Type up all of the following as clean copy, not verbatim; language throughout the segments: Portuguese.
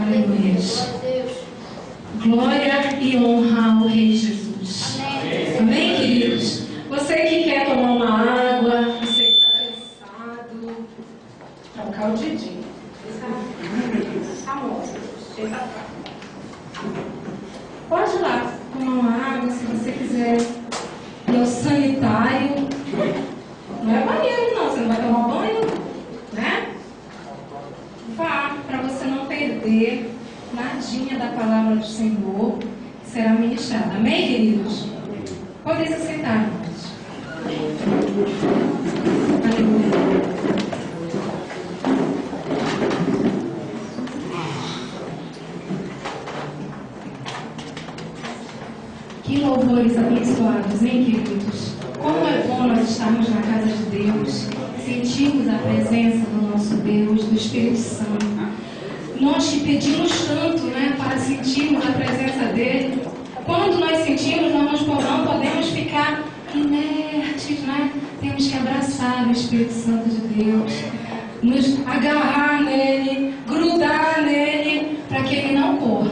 Aleluia. Glória e honra ao Rei Jesus. Amém, queridos? Você que quer tomar uma água, você que está cansado, trocar o Didi. Pode ir lá tomar uma água se você quiser ir ao sanitário. Não é banheiro não, você não vai tomar banho, né? Vá, para você não perder nadinha da palavra do Senhor que será ministrada. Amém, queridos? Podem se sentar, irmãos. Aleluia. Que louvores abençoados, hein, queridos? Como é bom nós estarmos na casa de Deus, sentirmos a presença do nosso Deus, do Espírito Santo. Nós que pedimos tanto, né, para sentirmos a presença dele. Quando nós sentimos, nós não podemos ficar inertes, né? Temos que abraçar o Espírito Santo de Deus, nos agarrar nele, grudar nele, para que ele não corra,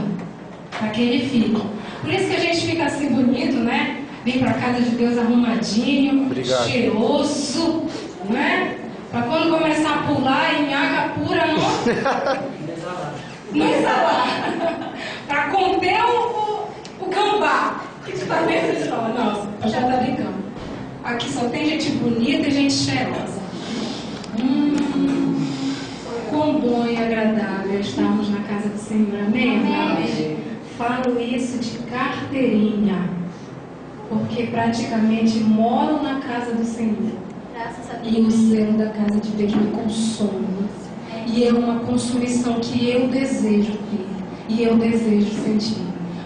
para que ele fique. Por isso que a gente fica assim bonito, né? Vem para a casa de Deus arrumadinho, cheiroso, né? Para quando começar a pular, em água pura, não exalar. Para conter o gambá que está dentro de nós. Não, já está brincando. Aqui só tem gente bonita e gente cheirosa. Quão bom e agradável estarmos na casa do Senhor. Amém, irmãos? Falo isso de carteirinha, porque praticamente moro na casa do Senhor. E o zelo da casa de Deus me consome. E é uma consumição que eu desejo ter. E eu desejo sentir.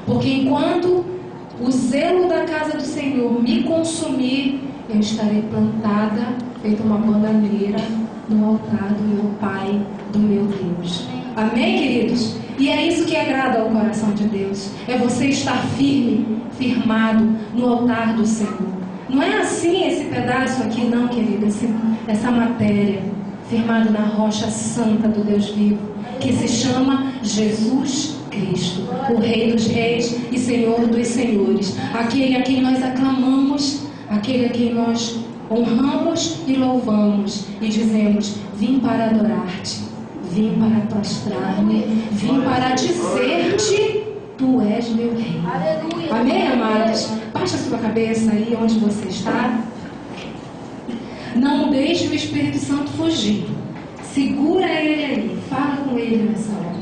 Porque enquanto o zelo da casa do Senhor me consumir, eu estarei plantada, feita uma bananeira, no altar do meu Pai, do meu Deus. Amém, queridos? E é isso que agrada ao coração de Deus. É você estar firme, firmado no altar do Senhor. Não é assim esse pedaço aqui, não, querido. Essa matéria, firmado na rocha santa do Deus vivo, que se chama Jesus Cristo, o Rei dos Reis e Senhor dos Senhores. Aquele a quem nós aclamamos, aquele a quem nós honramos e louvamos. E dizemos: vim para adorar-te, vim para prostrar-me, vim para dizer-te: tu és meu rei. Aleluia. Amém, amados? Baixa a sua cabeça aí onde você está. Não deixe o Espírito Santo fugir. Segura ele aí. Fala com ele nessa hora.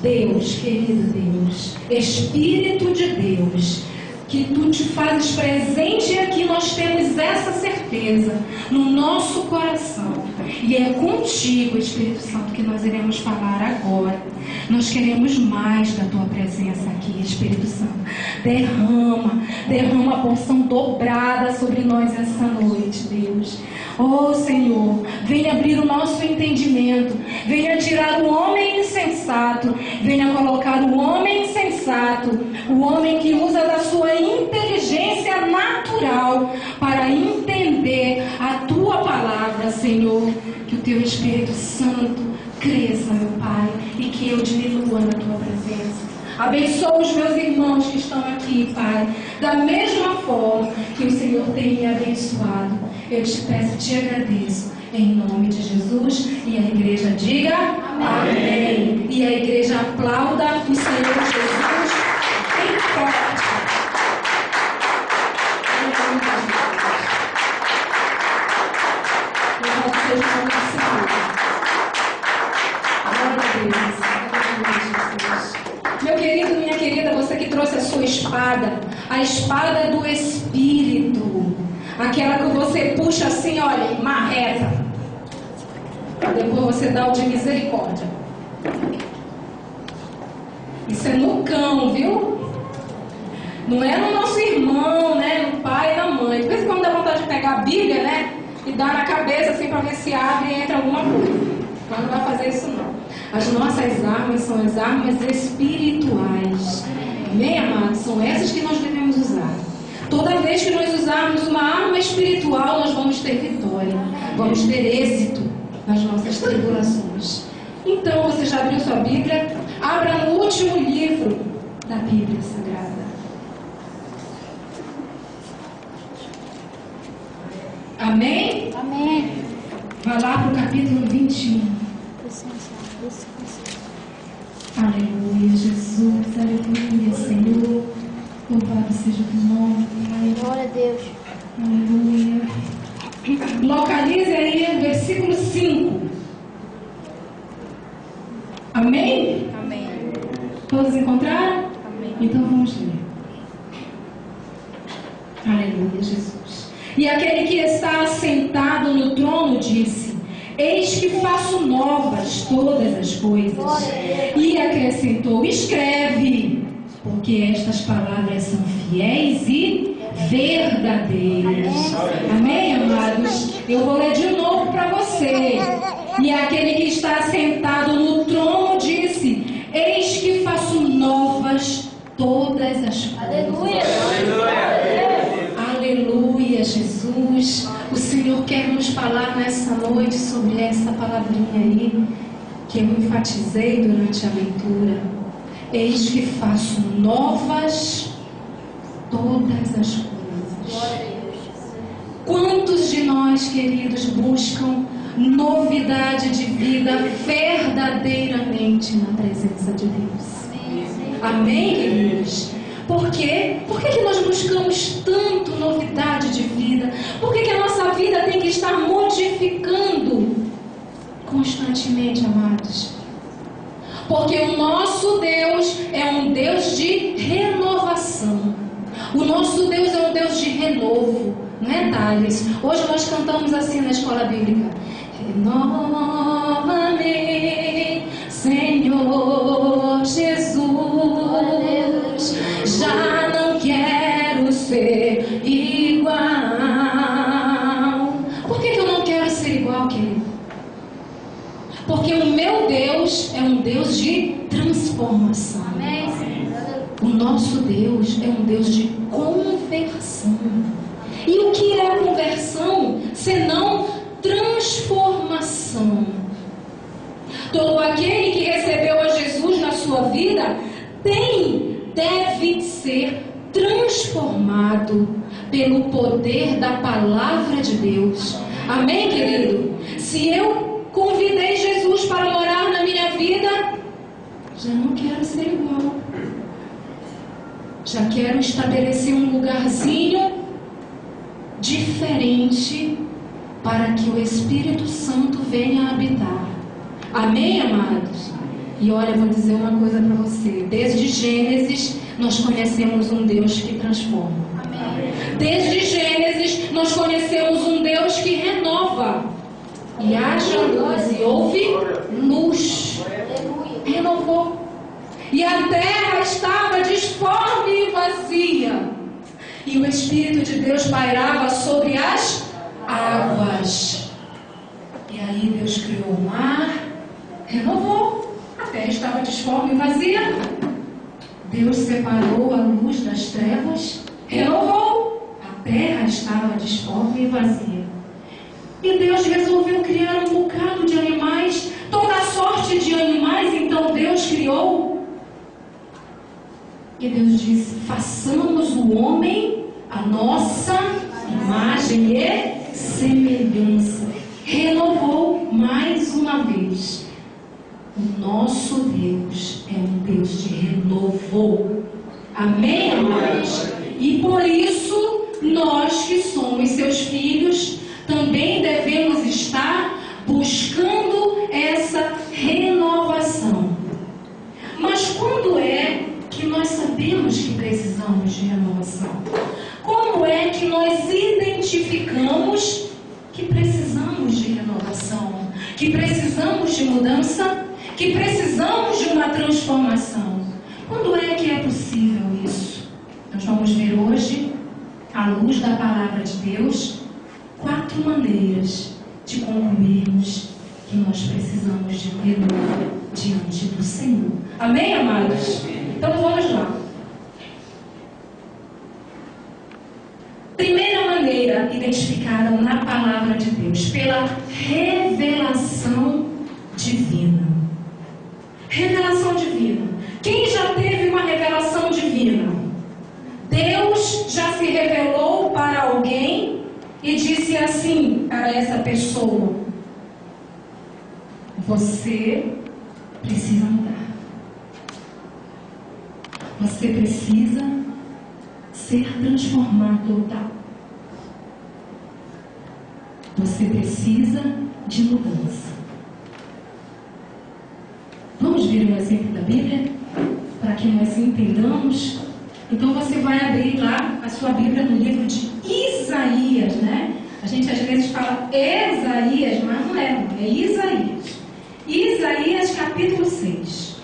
Deus, querido Deus, Espírito de Deus, que tu te fazes presente e aqui nós temos essa certeza no nosso coração. E é contigo, Espírito Santo, que nós iremos falar agora. Nós queremos mais da tua presença aqui, Espírito Santo. Derrama a porção dobrada sobre nós essa noite, Deus. Oh, Senhor, venha abrir o nosso entendimento. Venha tirar o homem insensato. Venha colocar o homem sensato, o homem que usa da sua inteligência natural para entender a tua palavra, Senhor. Que o teu Espírito Santo cresça, meu Pai, e que eu diminua na tua presença. Abençoa os meus irmãos que estão aqui, Pai, da mesma forma que o Senhor tem me abençoado. Eu te peço e te agradeço, em nome de Jesus. E a igreja diga amém. E a igreja aplauda o Senhor Jesus bem forte. Meu querido, minha querida, você que trouxe a sua espada, a espada do Espírito, aquela que você puxa assim, olha, marreta, depois você dá o de misericórdia. Isso é no cão, viu? Não é no nosso irmão, né? No pai e na mãe. Por isso, quando dá vontade de pegar a Bíblia, né? E dar na cabeça assim para ver se abre e entra alguma coisa. Mas não vai fazer isso não. As nossas armas são as armas espirituais. Amém, amados? São essas que nós devemos usar. Toda vez que nós usarmos uma arma espiritual, nós vamos ter vitória. Vamos ter êxito nas nossas tribulações. Então, você já abriu sua Bíblia? Abra no último livro da Bíblia Sagrada. Amém? Amém. Vai lá para o capítulo 21. Aleluia, Jesus, aleluia, Senhor. Louvado seja o teu nome, Pai. Glória a Deus. Aleluia. Localize aí o versículo 5. Amém? Amém. Todos encontraram? Amém. Então vamos ler. Aleluia, Jesus. E aquele que está assentado no trono disse: Eis que faço novas todas as coisas. E acrescentou: Escreve, porque estas palavras são fiéis e verdadeiras. Amém, amados? Eu vou ler de novo para você. E aquele que está assentado no trono disse: Eis que faço novas todas as coisas. Aleluia. Aleluia, Jesus. O Senhor quer nos falar nessa noite sobre essa palavrinha aí que eu enfatizei durante a leitura. Eis que faço novas todas as coisas. Quantos de nós, queridos, buscam novidade de vida verdadeiramente na presença de Deus? Amém, queridos? Por quê? Por que nós buscamos tanto novidade de vida? Por que a nossa vida tem que estar modificando constantemente, amados? Porque o nosso Deus é um Deus de renovação. O nosso Deus é um Deus de renovo. Não é, Thales? Hoje nós cantamos assim na escola bíblica: renova-me, Senhor Jesus. Já não quero ser igual. Por que eu não quero ser igual, querido? Porque o meu Deus é um Deus de transformação. Amém. O nosso Deus é um Deus de conversão. E o que é a conversão senão transformação? Todo aquele que recebeu a Jesus na sua vida deve ser transformado pelo poder da palavra de Deus. Amém, querido? Se eu convidei Jesus para morar na minha vida, já não quero ser igual. Já quero estabelecer um lugarzinho diferente para que o Espírito Santo venha habitar. Amém, amados? E olha, eu vou dizer uma coisa para você. Desde Gênesis, nós conhecemos um Deus que transforma. Amém. Desde Gênesis, nós conhecemos um Deus que renova. E haja luz, e houve luz. Renovou. E a terra estava disforme e vazia. E o Espírito de Deus pairava sobre as águas. E aí Deus criou o mar, renovou. A terra estava disforme e vazia. Deus separou a luz das trevas, renovou. A terra estava disforme e vazia. E Deus resolveu criar um bocado de animais, toda sorte de animais. Então Deus criou. E Deus disse: façamos o homem a nossa imagem e semelhança. Renovou mais uma vez. O nosso Deus é um Deus de renovo. Amém, amados? E por isso, nós que somos seus filhos, também devemos estar buscando essa renovação. Mas quando é que nós sabemos que precisamos de renovação? Como é que nós identificamos que precisamos de renovação? Que precisamos de mudança? Que precisamos de uma transformação? Quando é que é possível isso? Nós vamos ver hoje, à luz da palavra de Deus, 4 maneiras de concluirmos que nós precisamos de um renovo diante do Senhor. Amém, amados? Então vamos lá. Primeira maneira identificada na palavra de Deus, pela revelação divina. Revelação divina. Deus já se revelou para alguém e disse assim para essa pessoa: você precisa mudar. Você precisa ser transformado total. Você precisa de mudança. Vamos ver um exemplo da Bíblia para que nós entendamos. Então você vai abrir lá a sua Bíblia no livro de Isaías, né? A gente às vezes fala Esaías, mas não é, é Isaías. Isaías capítulo 6.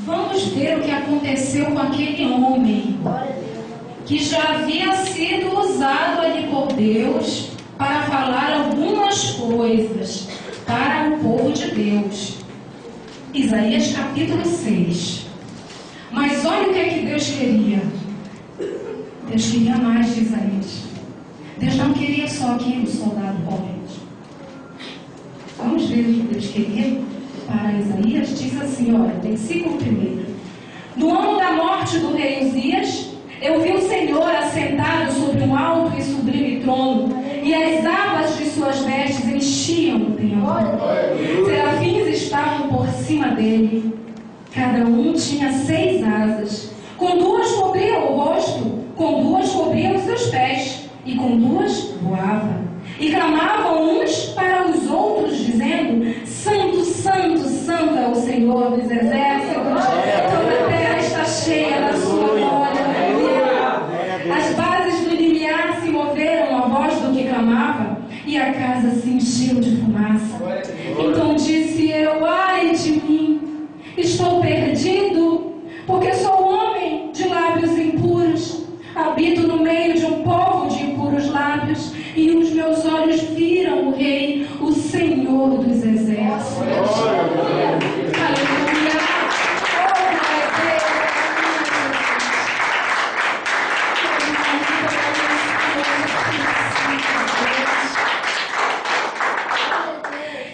Vamos ver o que aconteceu com aquele homem que já havia sido usado ali por Deus para falar algumas coisas para o povo de Deus. Isaías capítulo 6. Mas olha o que é que Deus queria. Deus queria mais de Isaías. Deus não queria só aqui o soldado corrente. Vamos ver o que Deus queria para Isaías. Diz assim, olha, versículo 1. No ano da morte do rei Uzias, eu vi o Senhor assentado sobre um alto e sublime trono, e as abas de suas vestes enchiam o templo. Serafins estavam por cima dele. Cada um tinha 6 asas. Com 2 cobriam o rosto, com 2 cobriam os seus pés, e com 2 voava. E clamavam uns para os outros, dizendo: Santo, Santo, Santo é o Senhor dos exércitos. Toda a terra está cheia da sua glória. As bases do limiar se moveram à voz do que clamava, e a casa se encheu de fumaça. Então disse eu: ai de mim, estou perdido, porque sou homem de lábios impuros. Habito no meio de um povo de impuros lábios, e os meus olhos viram o Rei, o Senhor dos exércitos. Aleluia!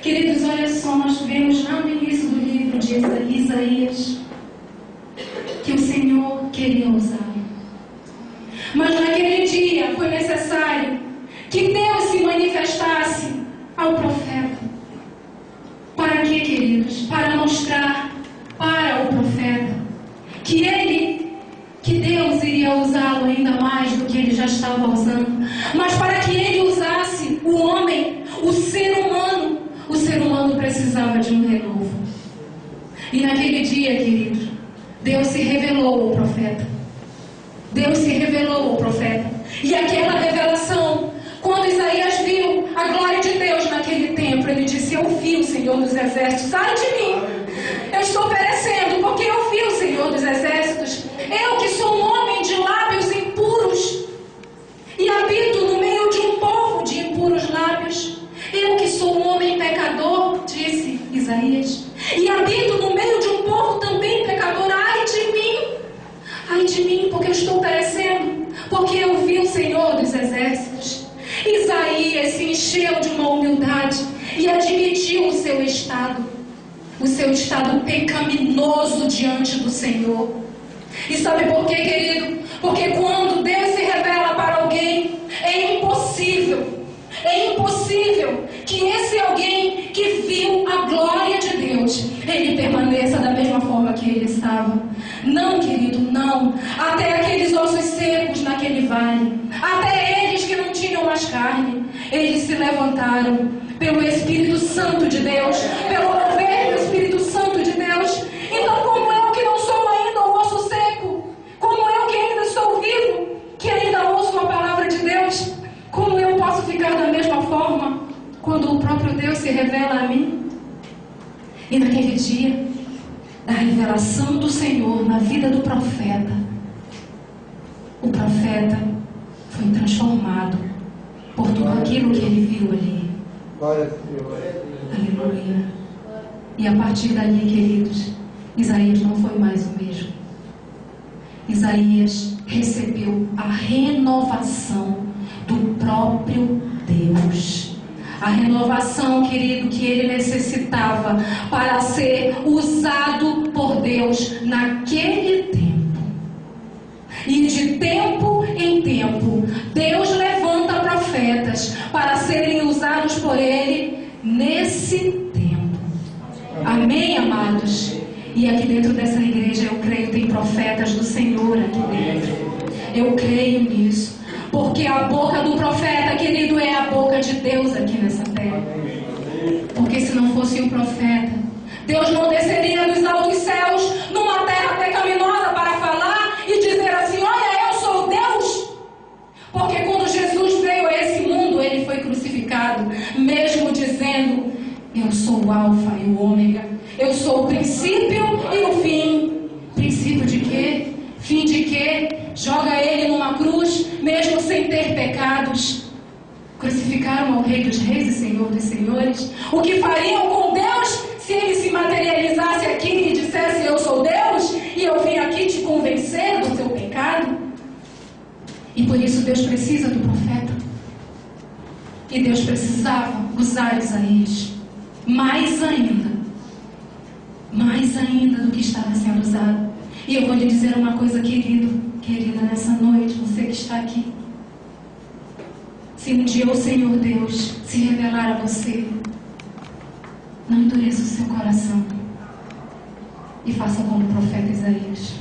Queridos, olha só, nós vemos lá no início do livro de Isaías que o Senhor queria usá-lo. Mas naquele dia foi necessário que Deus se manifestasse ao profeta. Para quê, queridos? Para mostrar para o profeta que Deus iria usá-lo ainda mais do que ele já estava usando. Mas para que ele usasse o homem, o ser humano precisava de um renovo. E naquele dia, queridos, Deus se revelou ao profeta. Deus se revelou ao profeta. E aquela revelação, quando Isaías viu a glória de Deus naquele templo, ele disse: eu vi o Senhor dos exércitos, sai de mim, eu estou perecendo, porque eu vi o Senhor dos exércitos. Eu que sou um homem de lábios impuros e habito no meio de um povo de impuros lábios. Eu que sou um homem pecador, disse Isaías, e habito no meio de um povo também pecador. Ai de mim, porque eu estou perecendo, porque eu vi o Senhor dos exércitos. Isaías se encheu de uma humildade e admitiu o seu estado pecaminoso diante do Senhor. E sabe por quê, querido? Porque quando Deus se revela para alguém, é impossível que esse alguém que viu a glória de Deus, ele permaneça da mesma forma que ele estava. Não, querido, não. Até aqueles ossos secos naquele vale, até eles que não tinham mais carne, eles se levantaram pelo Espírito Santo de Deus, pelo mover do Espírito Santo de Deus. Então, como eu que não sou ainda um osso seco, como eu que ainda estou vivo, que ainda ouço a palavra de Deus, como eu posso ficar da mesma forma quando o próprio Deus se revela a mim? E naquele dia da revelação do Senhor na vida do profeta, o profeta foi transformado por tudo aquilo que ele viu ali. Glória a Deus. Aleluia. E a partir dali, queridos, Isaías não foi mais o mesmo. Isaías recebeu a renovação do próprio Deus. A renovação, querido, que ele necessitava para ser usado por Deus naquele tempo. E de tempo em tempo, Deus levanta profetas para serem usados por Ele nesse tempo. Amém, amados? E aqui dentro dessa igreja, eu creio, tem profetas do Senhor aqui dentro. Eu creio nisso. Porque a boca do profeta, querido, é a boca de Deus aqui nessa terra. Porque se não fosse um profeta, Deus não desceria dos altos céus numa terra pecaminosa para falar e dizer assim: olha, eu sou Deus. Porque quando Jesus veio a esse mundo, ele foi crucificado, mesmo dizendo: eu sou o alfa e o ômega, eu sou o princípio e o fim. Princípio de quê? Fim de quê? Joga ele numa cruz, mesmo sem ter pecados. Crucificaram ao Rei dos Reis e Senhor dos Senhores. O que fariam com Deus se ele se materializasse aqui e dissesse: eu sou Deus e eu vim aqui te convencer do seu pecado? E por isso Deus precisa do profeta. E Deus precisava usar Isaías mais ainda do que estava sendo usado. E eu vou lhe dizer uma coisa, querida, nessa noite, você que está aqui. Se um dia o Senhor Deus se revelar a você, não endureça o seu coração e faça como o profeta Isaías.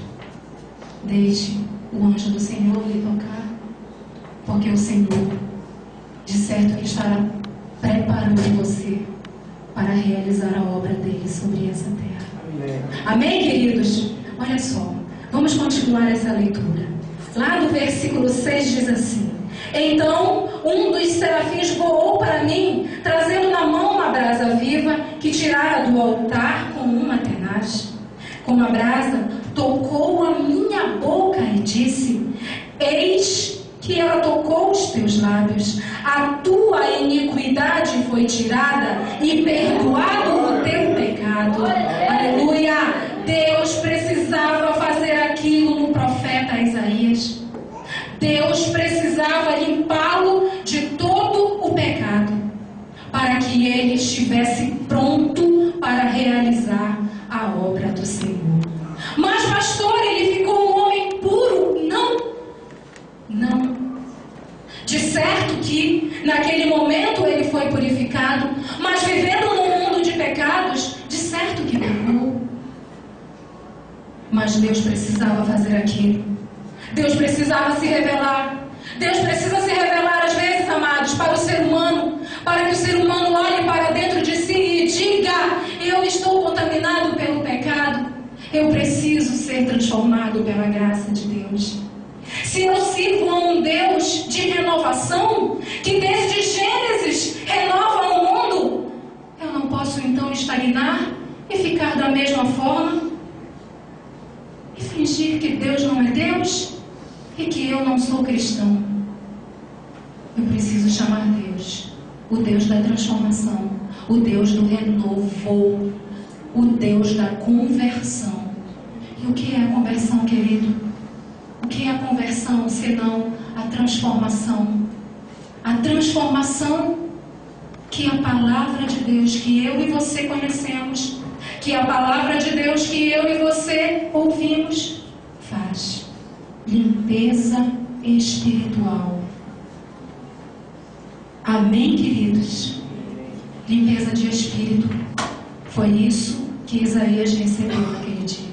Deixe o anjo do Senhor lhe tocar, porque o Senhor, de certo, que estará preparando você para realizar a obra dele sobre essa terra. Amém, queridos? Olha só, vamos continuar essa leitura. Lá no versículo 6 diz assim: então um dos serafins voou para mim, trazendo na mão uma brasa viva que tirara do altar com uma tenaz. Com a brasa tocou a minha boca e disse: eis que ela tocou os teus lábios, a tua iniquidade foi tirada e perdoado o teu pecado. Aleluia! Deus precisava fazer aquilo no profeta Isaías. Deus precisava limpá-lo de todo o pecado, para que ele estivesse pronto para realizar a obra do Senhor. Mas, pastor, ele ficou um homem puro? Não. De certo que naquele momento ele foi purificado, mas vivendo num mundo de pecados, de certo que pecou. Mas Deus precisava fazer aquilo. Deus precisava se revelar. Deus precisa se revelar às vezes, amados, para o ser humano, para que o ser humano olhe para dentro de si e diga: eu estou contaminado pelo pecado, eu preciso ser transformado pela graça de Deus. Se eu sirvo a um Deus de renovação, que desde Gênesis renova o mundo, eu não posso então estagnar e ficar da mesma forma e fingir que Deus não é Deus e que eu não sou cristão. Eu preciso chamar Deus, o Deus da transformação, o Deus do renovo, o Deus da conversão. E o que é a conversão, querido? O que é a conversão, senão a transformação? A transformação que a palavra de Deus, que eu e você conhecemos, que a palavra de Deus que eu e você ouvimos, faz. Limpeza espiritual. Amém, queridos? Limpeza de espírito. Foi isso que Isaías recebeu naquele dia.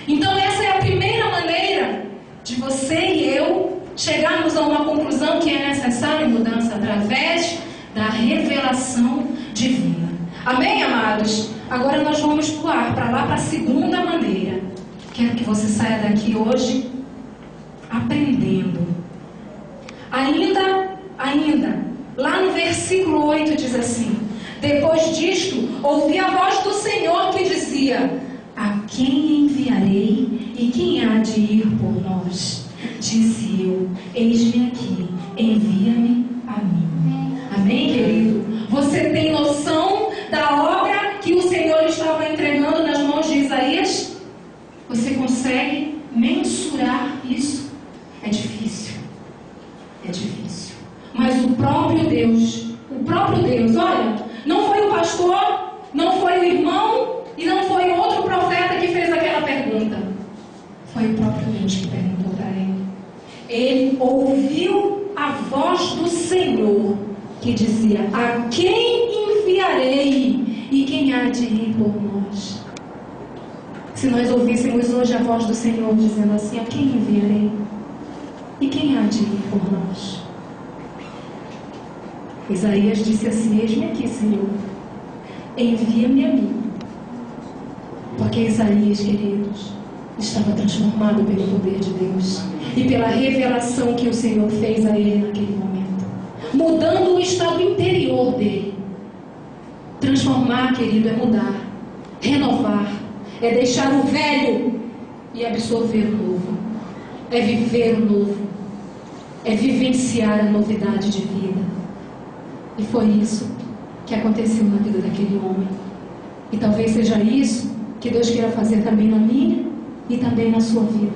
Então essa é a primeira maneira de você e eu chegarmos a uma conclusão que é necessária mudança através da revelação divina. Amém, amados? Agora nós vamos pular para lá para a segunda maneira. Quero que você saia daqui hoje aprendendo. Ainda, lá no versículo 8 diz assim: depois disto, ouvi a voz do Senhor que dizia: a quem enviarei e quem há de ir por nós? Disse eu: eis-me aqui, envia-me a mim. Amém, querido? Você tem noção da obra que o Senhor estava entregando nas mãos de Isaías? Você consegue mensurar isso? É difícil. Mas o próprio Deus, o o próprio Deus. Olha, não foi o pastor, não foi o irmão e não foi outro profeta que fez aquela pergunta. Foi o próprio Deus que perguntou para ele. Ele ouviu a voz do Senhor que dizia: a quem enviarei e quem há de ir por nós? Se nós ouvíssemos hoje a voz do Senhor dizendo assim: a quem enviarei e quem há de ir por nós? Isaías disse assim: eis-me aqui, Senhor, envia-me a mim. Porque Isaías, queridos, estava transformado pelo poder de Deus e pela revelação que o Senhor fez a ele naquele momento, mudando o estado interior dele. Transformar, querido, é mudar, renovar, é deixar o velho e absorver o novo, é viver o novo, é vivenciar a novidade de vida. E foi isso que aconteceu na vida daquele homem. E talvez seja isso que Deus queira fazer também na minha e também na sua vida.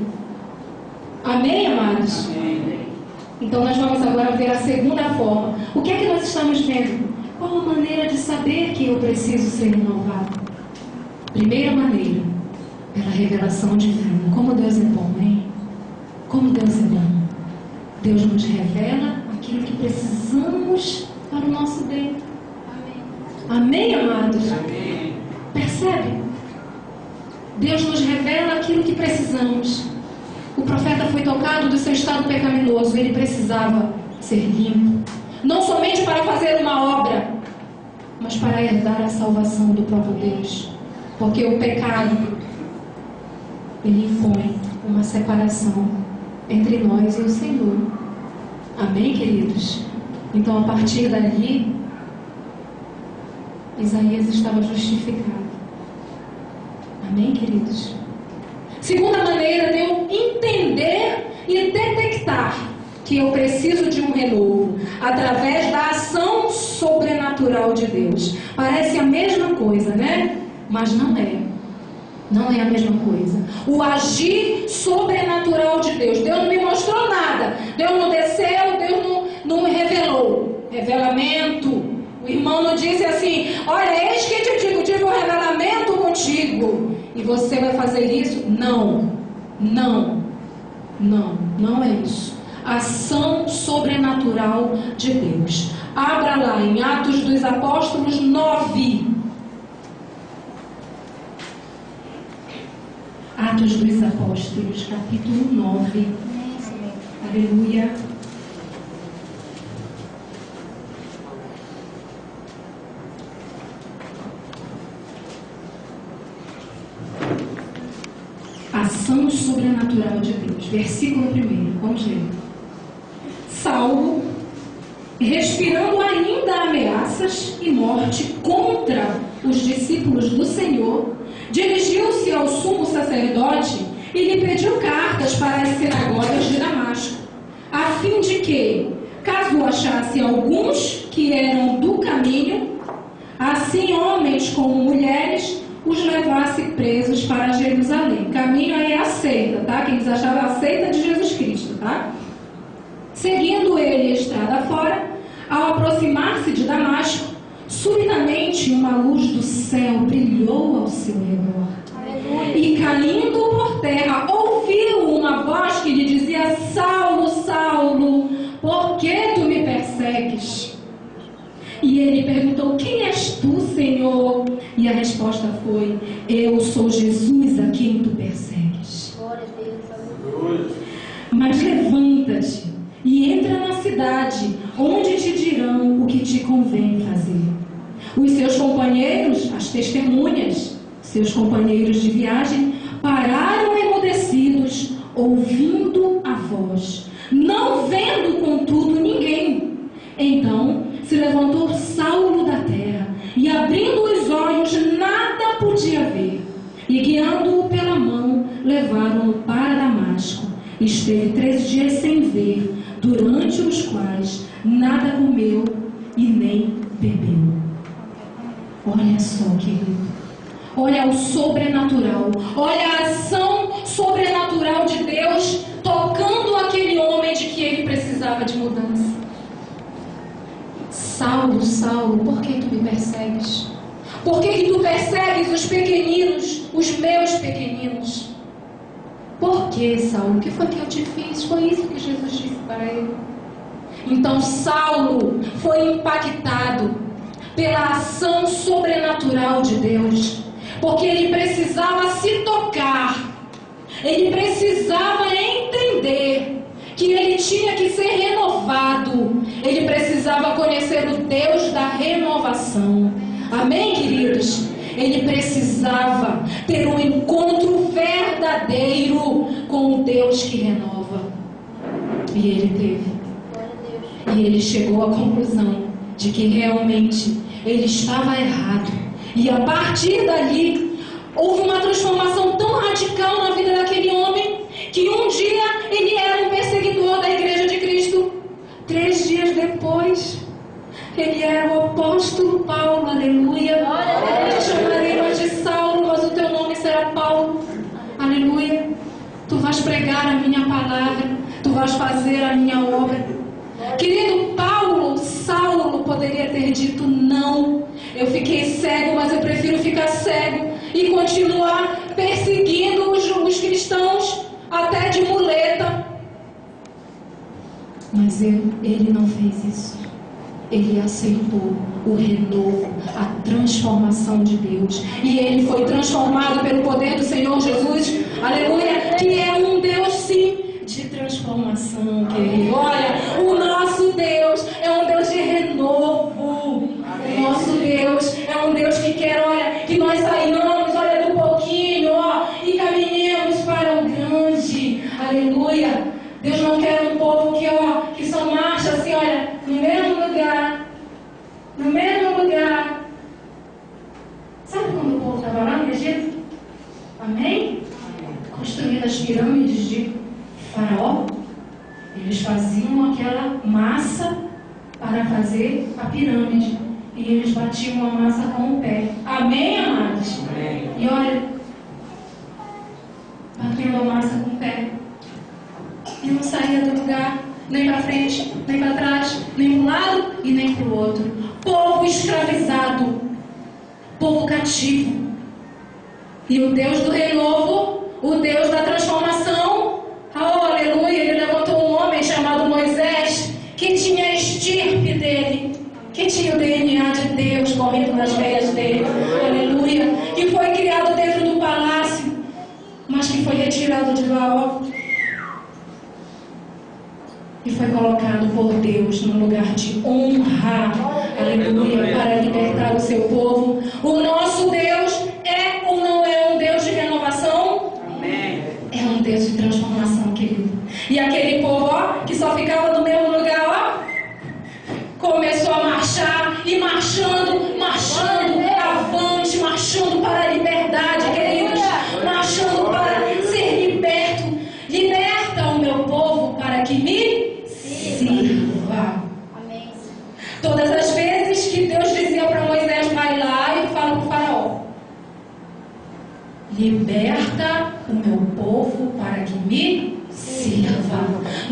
Amém, amados? Amém. Então nós vamos agora ver a segunda forma. O que é que nós estamos vendo? Qual a maneira de saber que eu preciso ser renovado? Primeira maneira, pela revelação divina. Como Deus é bom, hein? Como Deus é bom. Deus nos revela aquilo que precisamos para o nosso bem. Amém, amados? Amém. Percebe? Deus nos revela aquilo que precisamos. O profeta foi tocado do seu estado pecaminoso. Ele precisava ser limpo. Não somente para fazer uma obra, mas para herdar a salvação do próprio Deus. Porque o pecado, ele impõe uma separação entre nós e o Senhor. Amém, queridos? Então, a partir dali, Isaías estava justificado. Amém, queridos? Segunda maneira de eu entender e detectar que eu preciso de um renovo, através da ação sobrenatural de Deus. Parece a mesma coisa, né? Mas não é. Não é a mesma coisa. O agir sobrenatural de Deus. Deus não me mostrou nada. Deus não desceu, Deus não me revelou. Revelamento. O irmão não disse assim: olha, eis que te digo, tive um revelamento contigo e você vai fazer isso. Não. Não é isso. Ação sobrenatural de Deus. Abra lá em Atos dos Apóstolos 9. Atos dos Apóstolos, capítulo 9. Aleluia. Ação sobrenatural de Deus. Versículo 1. Vamos ler. Saulo, respirando ainda ameaças e morte contra os discípulos do Senhor, dirigiu-se ao sumo sacerdote e lhe pediu cartas para as sinagogas de Damasco, a fim de que, caso achasse alguns que eram do caminho, assim homens como mulheres, os levasse presos para Jerusalém. Caminho aí é a seita, tá? Quem eles achavam a seita de Jesus Cristo, tá? Seguindo ele a estrada fora, ao aproximar-se de Damasco, subitamente uma luz do céu brilhou ao seu redor. Aleluia. E caindo por terra, ouviu uma voz que lhe dizia: Saulo, Saulo, por que tu me persegues? E ele perguntou: quem és tu, Senhor? E a resposta foi: eu sou Jesus a quem tu persegues. Glória a Deus. Mas levanta-te e entra na cidade, onde te dirão o que te convém fazer. Os seus companheiros, as testemunhas, seus companheiros de viagem, pararam emudecidos, ouvindo a voz, não vendo, contudo, ninguém. Então se levantou Saulo da terra, e abrindo os olhos, nada podia ver. E guiando-o pela mão, levaram-no para Damasco. Esteve 3 dias sem ver, durante os quais nada comeu e nem bebeu. Olha só, querido. Olha o sobrenatural. Olha a ação sobrenatural de Deus tocando aquele homem de que ele precisava de mudança. Saulo Saulo, Saulo, por que tu me persegues? Por que tu persegues os pequeninos, os meus pequeninos? Por que, Saulo? O que foi que eu te fiz? Foi isso que Jesus disse para ele. Então Saulo foi impactado pela ação sobrenatural de Deus, porque ele precisava se tocar, ele precisava entender que ele tinha que ser renovado, ele precisava conhecer o Deus da renovação. Amém, queridos? Ele precisava ter um encontro verdadeiro com o Deus que renova. E ele teve. E ele chegou à conclusão de que realmente ele estava errado. E a partir dali, houve uma transformação tão radical na vida daquele homem, que um dia ele era um perseguidor da Igreja de Cristo. 3 dias depois, ele era o apóstolo Paulo. Aleluia. Eu te chamarei mais de Saulo, mas o teu nome será Paulo. Aleluia. Tu vais pregar a minha palavra, tu vais fazer a minha obra. Querido, Saulo poderia ter dito não. Eu fiquei cego, mas eu prefiro ficar cego e continuar perseguindo os cristãos até de muleta. Mas ele não fez isso. Ele aceitou o renovo, a transformação de Deus. E ele foi transformado pelo poder do Senhor Jesus. Aleluia. Que é um Deus, sim, de transformação, querido. Olha, o nosso Deus é um Deus de renovo. O nosso Deus é um Deus que quer, olha, que nós saiamos, olha, do pouquinho, ó, e caminhemos para o grande. Aleluia. Deus não quer um povo que só marcha assim, olha, no mesmo lugar. No mesmo lugar. Sabe quando o povo estava lá no Egito? Amém? Construindo as pirâmides de Faraó. Eles faziam aquela massa para fazer a pirâmide. E eles batiam a massa com o pé. Amém, amados? Amém. E olha, batendo a massa com o pé. E não saía do lugar, nem para frente, nem para trás, nem para um lado e nem para o outro. Povo escravizado, povo cativo. E o Deus do renovo, o Deus da transformação, aleluia, ele levantou um homem chamado Moisés, que tinha a estirpe dele, que tinha o DNA de Deus correndo nas veias dele, aleluia, que foi criado dentro do palácio, mas que foi retirado de lá, e foi colocado por Deus no lugar de honra, aleluia, para libertar o seu povo. O nosso Deus é ou não é um Deus de renovação? Amém. É um Deus de transformação, querido. E aquele povo, que só ficava no mesmo lugar, começou a marchar e marchando, avante, marchando para a liberdade, queridos, marchando para ser liberto. Liberta o meu povo para que me sirva. Amém. Todas as vezes que Deus dizia para Moisés, vai lá e fala para o faraó, liberta o meu povo para que me sirva.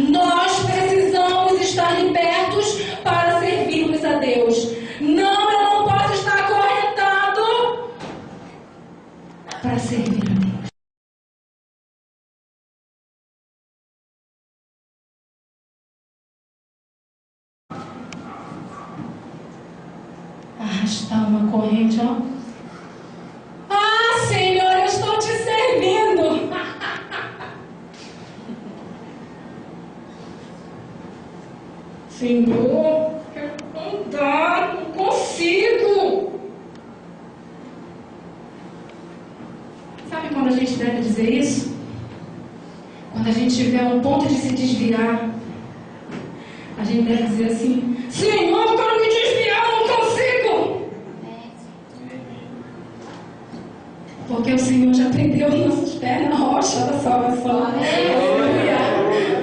Nós precisamos estar libertos para servirmos a Deus. Não, eu não posso estar acorrentado para servir a Deus. Arrastar uma corrente, Senhor, eu estou te servindo. Senhor, não consigo. Sabe quando a gente deve dizer isso? Quando a gente tiver um ponto de se desviar, a gente deve dizer assim, Senhor, eu quero me desviar, não consigo. Porque o Senhor já prendeu nossos pés na rocha da salvação. Aleluia.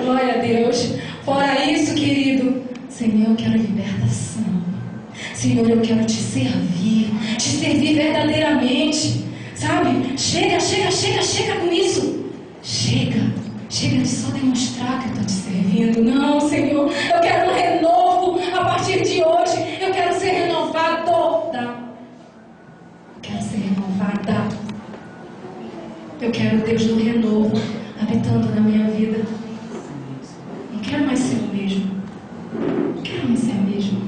Glória a Deus. Fora isso, querido, Senhor, eu quero libertação. Senhor, eu quero te servir verdadeiramente. Sabe? Chega com isso. Chega de só demonstrar que eu estou te servindo. Não, Senhor, eu quero um renovo a partir de hoje. Eu quero ser Deus do renovo habitando na minha vida. Não quero mais ser o mesmo. Não quero mais ser a mesma.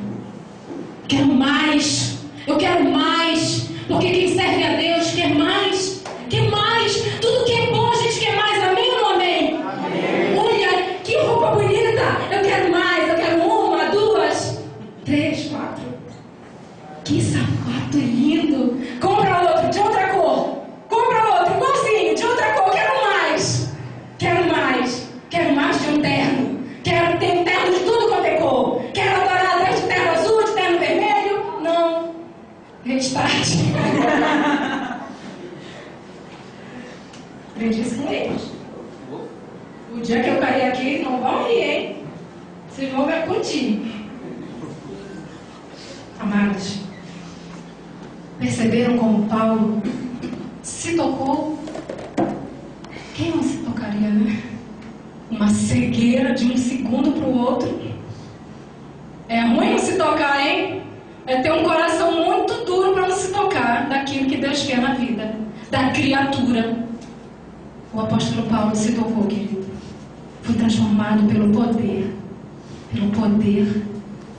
Quero mais. Eu quero mais. Porque quem serve a Deus quer mais. Quer mais. Tudo que é bom a gente quer mais. Amém ou não amém? Amém. Olha, que roupa bonita. Eu quero mais. Eu quero uma, duas, 3, 4. Que sapato lindo. Compra outro de outra cor. Compra outro igualzinho de outra cor. Quero mais. Quero mais. Quero mais de um terno. Quero ter um terno de tudo quanto é cor. Quero adorar a Deus de terno azul, de terno vermelho. Não. Restart. Aprendi isso com eles. O dia que eu cair aqui, não vão rir, hein? Vocês vão me acudir. Amados, perceberam como Paulo se tocou? Quem não se tocaria, né? Uma cegueira de um segundo para o outro. É ruim não se tocar, hein? É ter um coração muito duro para não se tocar daquilo que Deus quer na vida, da criatura. O apóstolo Paulo se tocou, querido. Foi transformado pelo poder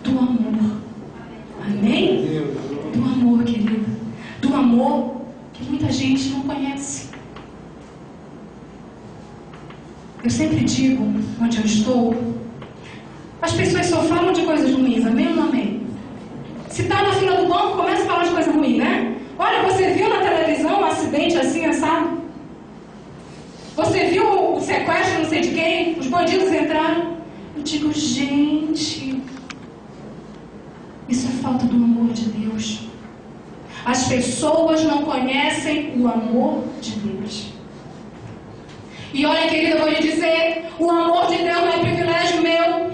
do amor. Amém? Do amor, querido. Do amor que muita gente não conhece. Eu sempre digo, onde eu estou, as pessoas só falam de coisas ruins, amém ou não amém? Se está na fila do banco, começa a falar de coisa ruim, né? Olha, você viu na televisão um acidente assim, assado? Você viu o sequestro, não sei de quem? Os bandidos entraram. Eu digo, gente, isso é falta do amor de Deus. As pessoas não conhecem o amor de Deus. E olha, querida, eu vou lhe dizer, o amor de Deus não é privilégio meu.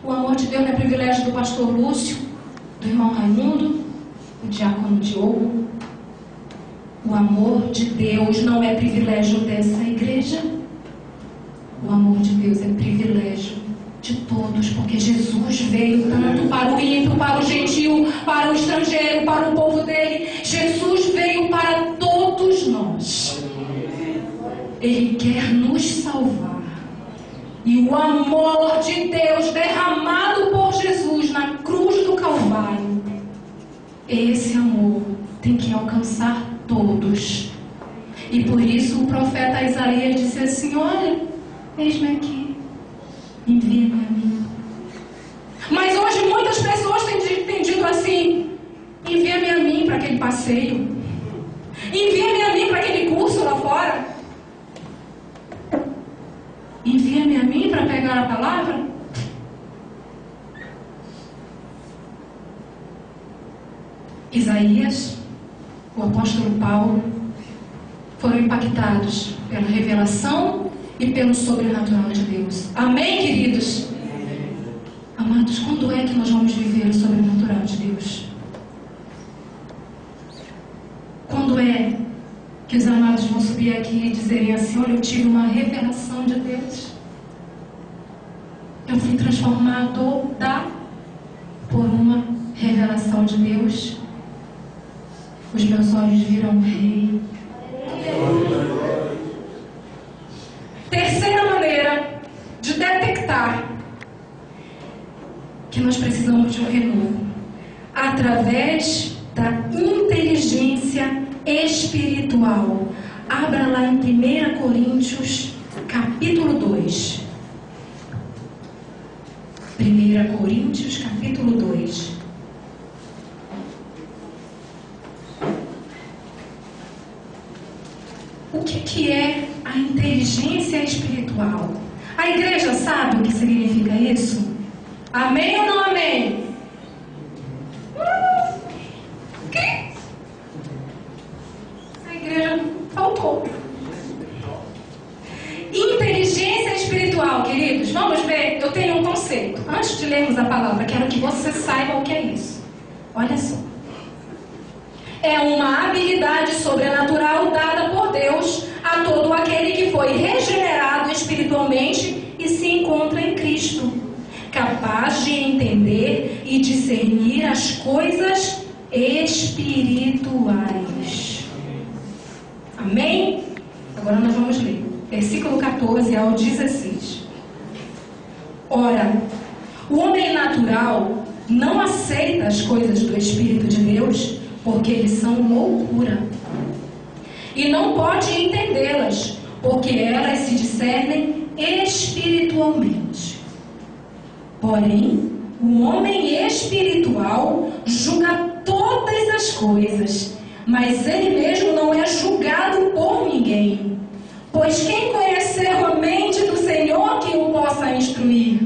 O amor de Deus não é privilégio do pastor Lúcio, do irmão Raimundo, do diácono Diogo. O amor de Deus não é privilégio dessa igreja. O amor de Deus é privilégio de todos, porque Jesus veio tanto para o ímpio, para o gentil, para o estrangeiro, para o povo dele. Jesus veio para todos nós. Ele quer nos salvar. E o amor de Deus derramado por Jesus na cruz do Calvário, esse amor tem que alcançar todos. E por isso o profeta Isaías disse assim: olha, eis-me aqui, envia-me a mim. Mas hoje muitas pessoas têm dito assim: envia-me a mim para aquele passeio, envia-me a mim para aquele curso lá fora, envia-me a mim para pegar a palavra. Isaías, o apóstolo Paulo, foram impactados pela revelação e pelo sobrenatural de Deus. Amém, queridos? Amados, quando é que nós vamos viver o sobrenatural de Deus? Quando é que os amados vão subir aqui e dizerem assim: olha, eu tive uma revelação de Deus, eu fui transformado por uma revelação de Deus, os meus olhos viram o Rei. Terceira maneira de detectar que nós precisamos de um renovo, através da inteligência espiritual. Abra lá em 1 Coríntios, capítulo 2. 1 Coríntios, capítulo 2. O que é a inteligência espiritual? A igreja sabe o que significa isso? Amém ou não amém? Que? A igreja faltou. Inteligência espiritual, queridos, vamos ver. Eu tenho um conceito. Antes de lermos a palavra, quero que você saiba o que é isso. Olha só. É uma habilidade sobrenatural dada por Deus a todo aquele que foi regenerado espiritualmente e se encontra em Cristo, capaz de entender e discernir as coisas espirituais. Amém? Agora Agora nós vamos ler. Versículo 14 ao 16. Ora, o homem natural não aceita as coisas do Espírito de Deus, porque eles são loucura. E não pode entendê-las, porque elas se discernem espiritualmente. Porém, o homem espiritual julga todas as coisas, mas ele mesmo não é julgado por ninguém. Pois quem conheceu a mente do Senhor que o possa instruir?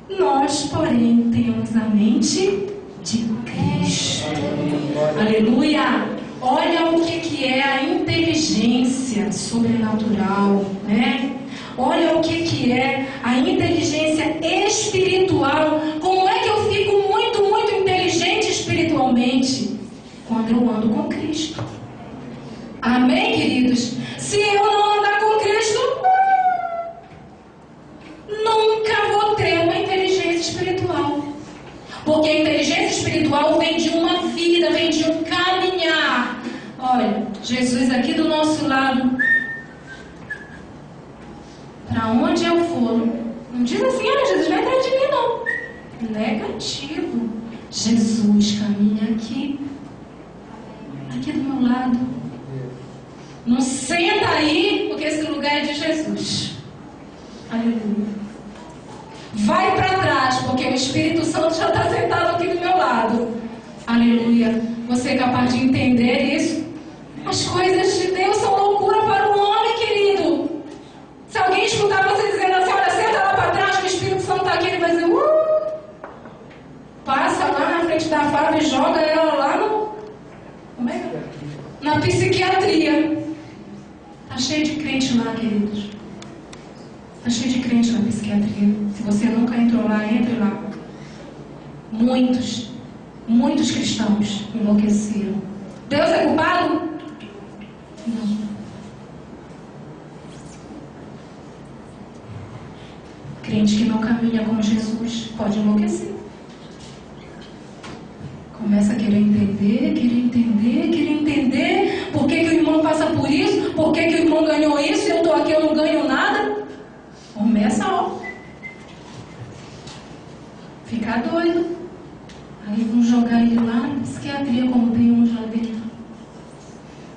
Nós, porém, temos a mente de Cristo. Aleluia! Olha o que é a inteligência sobrenatural, né? Olha o que é a inteligência espiritual. Como é que eu fico muito, muito inteligente espiritualmente? Quando eu ando com Cristo. Amém, queridos? Se eu não andar com Cristo, nunca vou ter uma inteligência espiritual. Porque a inteligência espiritual vem de uma vida, vem de um caminhar. Olha, Jesus aqui do nosso lado. Para onde eu for, não diz assim, Jesus vai atrás de mim, não. Negativo. Jesus caminha aqui do meu lado. Não senta aí, porque esse lugar é de Jesus. Aleluia. Vai para trás, porque o Espírito Santo já está sentado aqui do meu lado. Aleluia. Você é capaz de entender isso? As coisas de Deus são loucura para o homem, querido. Se alguém escutar você dizendo assim, olha, senta lá para trás, que o Espírito Santo está aqui, ele vai dizer, passa lá na frente da Fábio e joga ela lá no... Como é que é? Na psiquiatria. Está cheio de crente lá, queridos. Está cheio de crente na psiquiatria. Se você nunca entrou lá, entre lá. Muitos cristãos enlouqueceram. Deus é culpado? Não. Crente que não caminha com Jesus pode enlouquecer. Começa a querer entender. Por que o irmão passa por isso? Por que o irmão ganhou isso e eu estou aqui, eu não ganho nada? Começa, ficar doido. Aí vão jogar ele lá na psiquiatria, como tem um já dentro.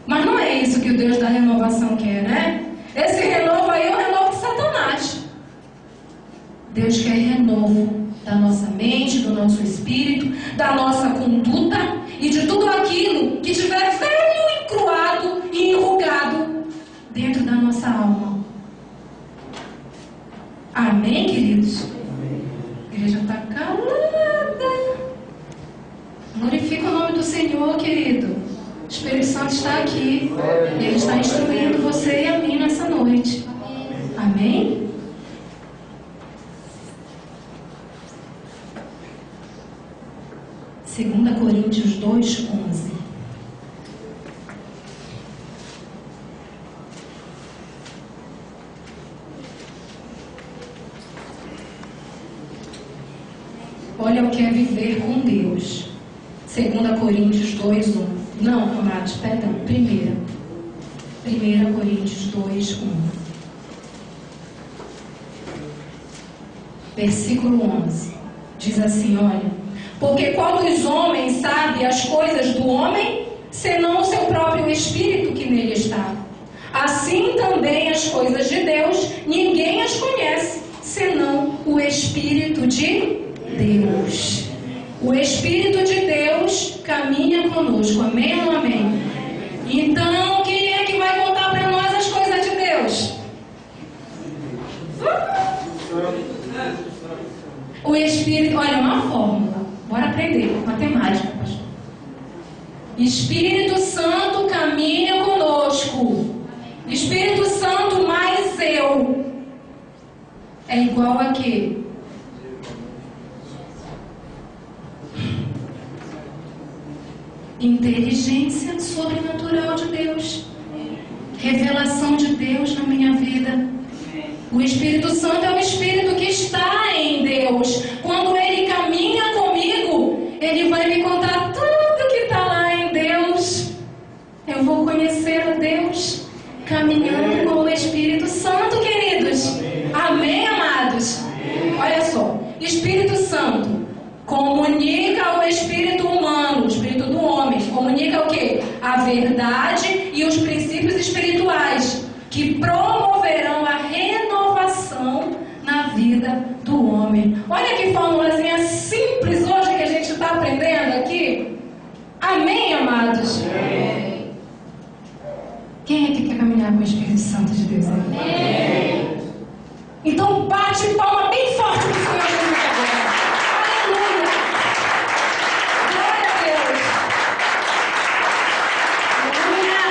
Mas não é isso que o Deus da renovação quer, né? Esse renovo aí é o renovo de Satanás. Deus quer renovo da nossa mente, do nosso espírito, da nossa conduta e de tudo aquilo que tiver velho, encruado e enrugado dentro da nossa alma. Amém, queridos? Amém. A igreja está calada. Glorifica o nome do Senhor, querido. O Espírito Santo está aqui. E Ele está instruindo você e a mim nessa noite. Amém? Segunda Coríntios 2:11. Olha o que é viver com Deus. 2 Coríntios 2:1. Não, amados, perdão. 1 Coríntios 2:1. Versículo 11. Diz assim, olha. Porque qual dos homens sabe as coisas do homem, senão o seu próprio espírito que nele está? Assim também as coisas de Deus, ninguém as conhece, senão o Espírito de Deus. O Espírito de Deus caminha conosco. Amém ou não amém? Então, quem é que vai contar para nós as coisas de Deus? O Espírito, olha, uma fórmula. Bora aprender matemática, pastor. Espírito Santo caminha conosco. Espírito Santo mais eu é igual a quê? Inteligência sobrenatural de Deus. Revelação de Deus na minha vida. O Espírito Santo é o Espírito que está em Deus. Quando Ele caminha comigo, Ele vai me contar tudo que está lá em Deus. Eu vou conhecer a Deus caminhando Espírito Santo comunica o espírito humano, o espírito do homem. Comunica o quê? A verdade e os princípios espirituais que promoverão a renovação na vida do homem. Olha que formulazinha simples hoje que a gente está aprendendo aqui. Amém, amados? Amém. Quem é que quer caminhar com o Espírito Santo de Deus? Amém. Então bate palma bem forte para o Senhor Jesus agora. Aleluia. Glória a Deus. Aleluia.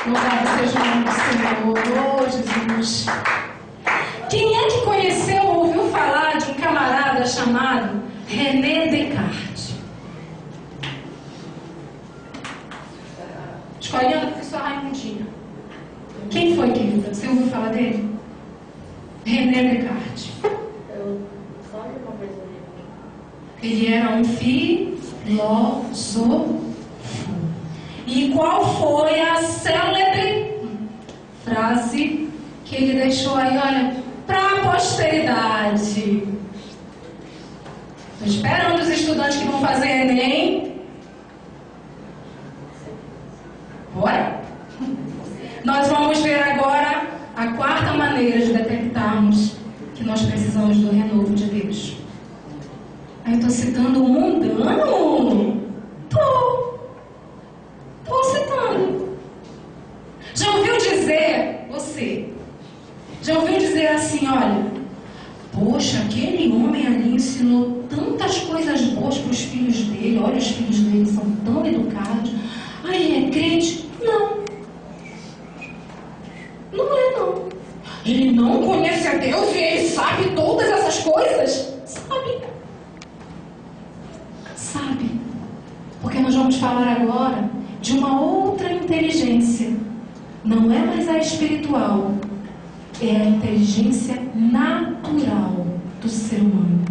Louvado seja o nome do Senhor. Oh, Jesus. Quem é que conheceu ou ouviu falar de um camarada chamado René Descartes? Escolhendo a professora Raimundinha. Quem foi, querida? Você ouviu falar dele? René Descartes. Ele era um filósofo. E qual foi a célebre frase que ele deixou aí, olha, para a posteridade? Estou esperando os estudantes que vão fazer Enem. Bora? Nós vamos ver agora a quarta maneira de detectarmos que nós precisamos do renovo de Deus. Aí eu estou citando o mundano? Estou citando. Já ouviu dizer, você, já ouviu dizer assim, olha, poxa, aquele homem ali ensinou tantas coisas boas para os filhos dele, olha, os filhos dele são tão educados. Ah, ele é crente? Não. Não é, não. Ele não conhece a Deus e ele sabe todas essas coisas? Sabe. Sabe. Porque nós vamos falar agora de uma outra inteligência. Não é mais a espiritual. É a inteligência natural do ser humano.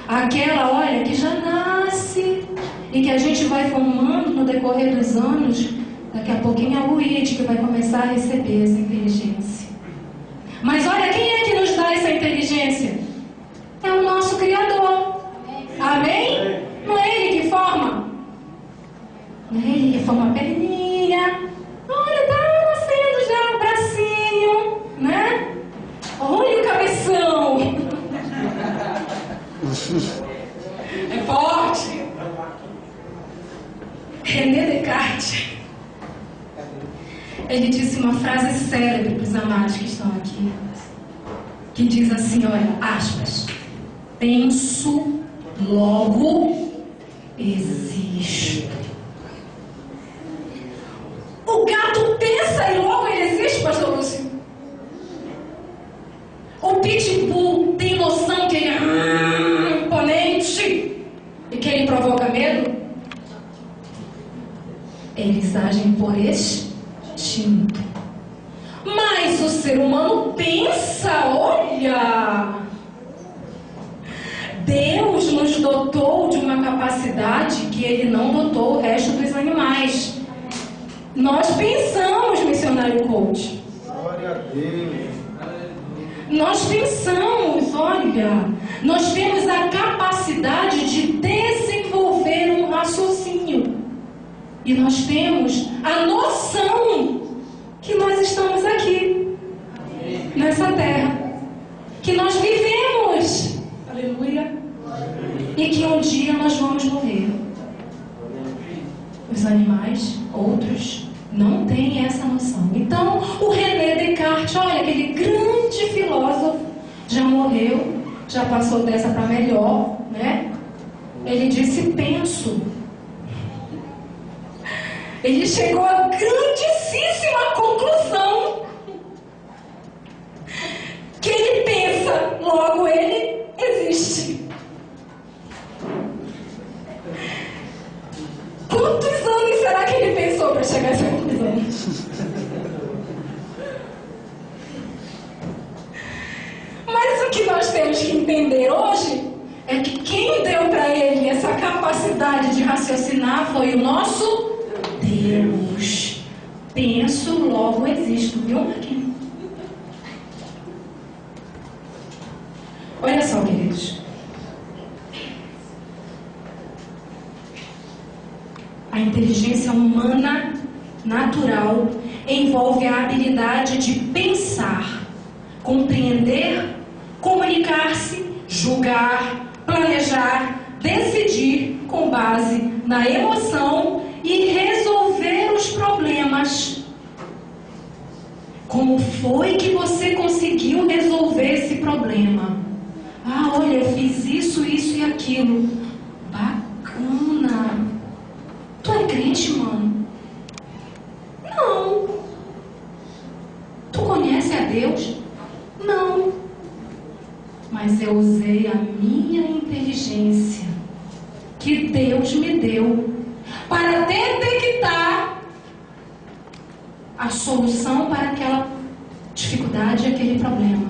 Aquela, olha, que já nasce e que a gente vai formando no decorrer dos anos. Daqui a pouquinho é o Luíde que vai começar a receber essa inteligência. Mas olha, quem é que nos dá essa inteligência? É o nosso Criador. Amém? Não é Ele que forma? Não é Ele que forma a perninha. Olha, tá nascendo já o bracinho, né? Olha o cabeção. É forte. René Descartes, ele disse uma frase célebre para os amados que estão aqui, que diz assim, olha, aspas, penso, logo existo. O gato pensa e logo ele existe, pastor Lúcio? O pitbull tem noção que ele é imponente e que ele provoca medo? Eles agem por instinto. Mas o ser humano pensa, olha, Deus nos dotou de uma capacidade que Ele não dotou o resto dos animais. Nós pensamos, missionário coach. Glória a Deus. Nós pensamos, olha, nós temos a capacidade de desenvolver um raciocínio. E nós temos a noção que nós estamos aqui, nessa terra, que nós vivemos, aleluia, e que um dia nós vamos morrer. Os animais, outros, não têm essa noção. Então, o René Descartes, olha, aquele grande filósofo, já morreu, já passou dessa para melhor, né? Ele disse, penso. Ele chegou à grandíssima conclusão que ele pensa, logo ele existe. Quantos anos será que ele pensou para chegar a essa conclusão? Mas o que nós temos que entender hoje é que quem deu para ele essa capacidade de raciocinar foi o nosso Deus. Penso, logo existo, viu, Marquinhos? Olha só, queridos. A inteligência humana natural envolve a habilidade de pensar, compreender, comunicar-se, julgar, planejar, decidir com base na emoção e resolver os problemas. Como foi que você conseguiu resolver esse problema? Ah, olha, eu fiz isso, isso e aquilo. Bacana. Tu é crente, mano? Não. Tu conhece a Deus? Não. Mas eu usei a minha inteligência que Deus me deu para detectar a solução para aquela dificuldade, aquele problema.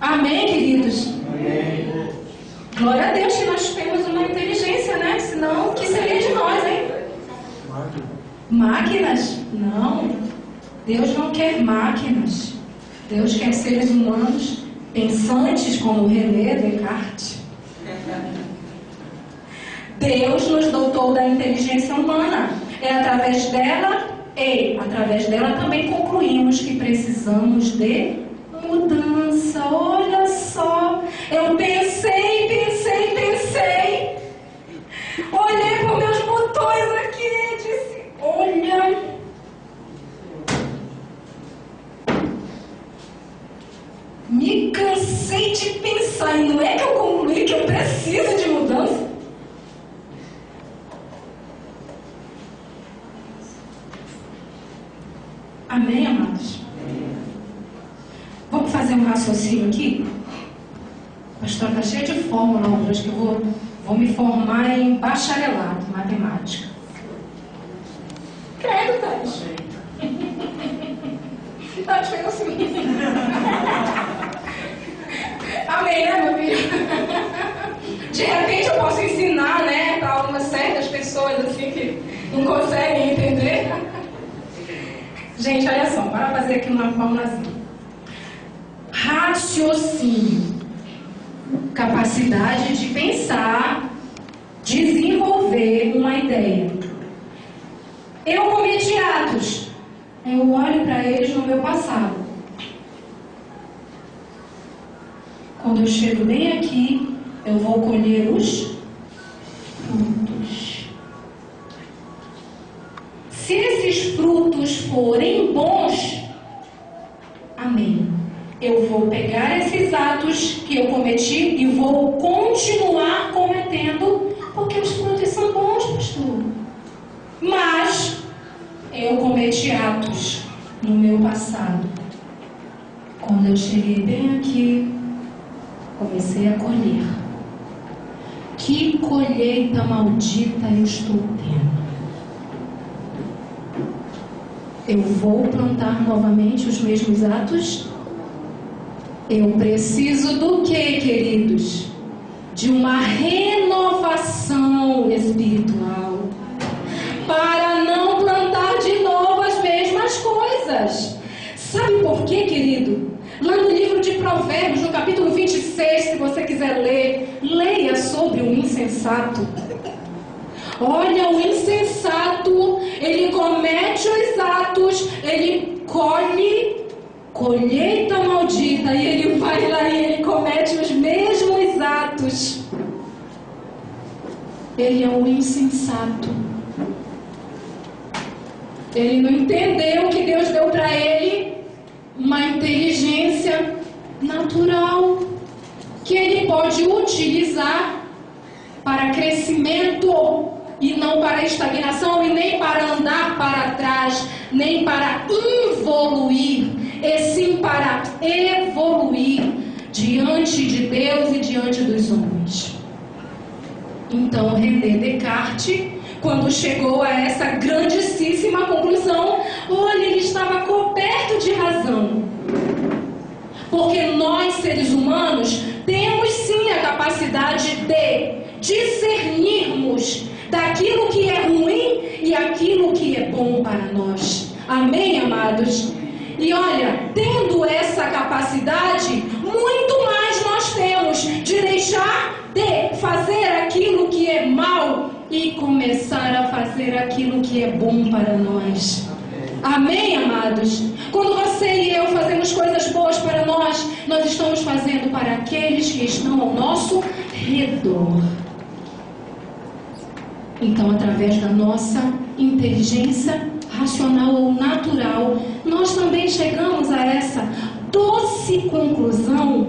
Amém, queridos? Amém. Glória a Deus que nós temos uma inteligência, né? Senão, o que seria de nós, hein? Máquinas? Não. Deus não quer máquinas. Deus quer seres humanos pensantes, como René Descartes. Deus nos dotou da inteligência humana. É através dela também concluímos que precisamos de mudança. Olha só, eu pensei. Olhei para os meus botões aqui e disse, olha, me cansei de pensar, e não é que eu concluí que eu preciso de mudança? Amém, amados? Vamos fazer um raciocínio aqui? A pastora está cheia de fórmula hoje, que eu vou me formar em bacharelado em matemática. Credo, Tati. Tati fez assim. Amém, né, meu filho? De repente eu posso ensinar, né, para algumas certas pessoas assim que não conseguem entender. Gente, olha só, bora fazer aqui uma formulazinha. Raciocínio. Capacidade de pensar, desenvolver uma ideia. Eu cometi atos. Eu olho para eles no meu passado. Quando eu chego bem aqui, eu vou colher os frutos. Se esses frutos forem bons, amém. Eu vou pegar esses atos que eu cometi e vou continuar cometendo, porque os frutos são bons, pastor. Mas eu cometi atos no meu passado. Quando eu cheguei bem aqui, comecei a colher. Que colheita maldita eu estou tendo. Eu vou plantar novamente os mesmos atos? Eu preciso do quê, queridos? De uma renovação espiritual. Para não plantar de novo as mesmas coisas. Sabe por quê, querido? Lá no livro de Provérbios, no capítulo 26, se você quiser ler, leia sobre o insensato. Olha, o insensato, ele comete os atos, ele colheita maldita, e ele vai lá e ele comete os mesmos atos. Ele é um insensato. Ele não entendeu que Deus deu para ele uma inteligência natural que ele pode utilizar para crescimento e não para estagnação, e nem para andar para trás, nem para involuir, e sim para evoluir diante de Deus e diante dos homens. Então, René Descartes, quando chegou a essa grandíssima conclusão, olha, ele estava coberto de razão. Porque nós, seres humanos, temos sim a capacidade de discernirmos daquilo que é ruim e aquilo aquilo que é bom para nós. Amém, amados? E olha, tendo essa capacidade, muito mais nós temos de deixar de fazer aquilo que é mal e começar a fazer aquilo que é bom para nós. Amém, amados? Quando você e eu fazemos coisas boas para nós, nós estamos fazendo para aqueles que estão ao nosso redor. Então, através da nossa inteligência racional ou natural, nós também chegamos a essa doce conclusão.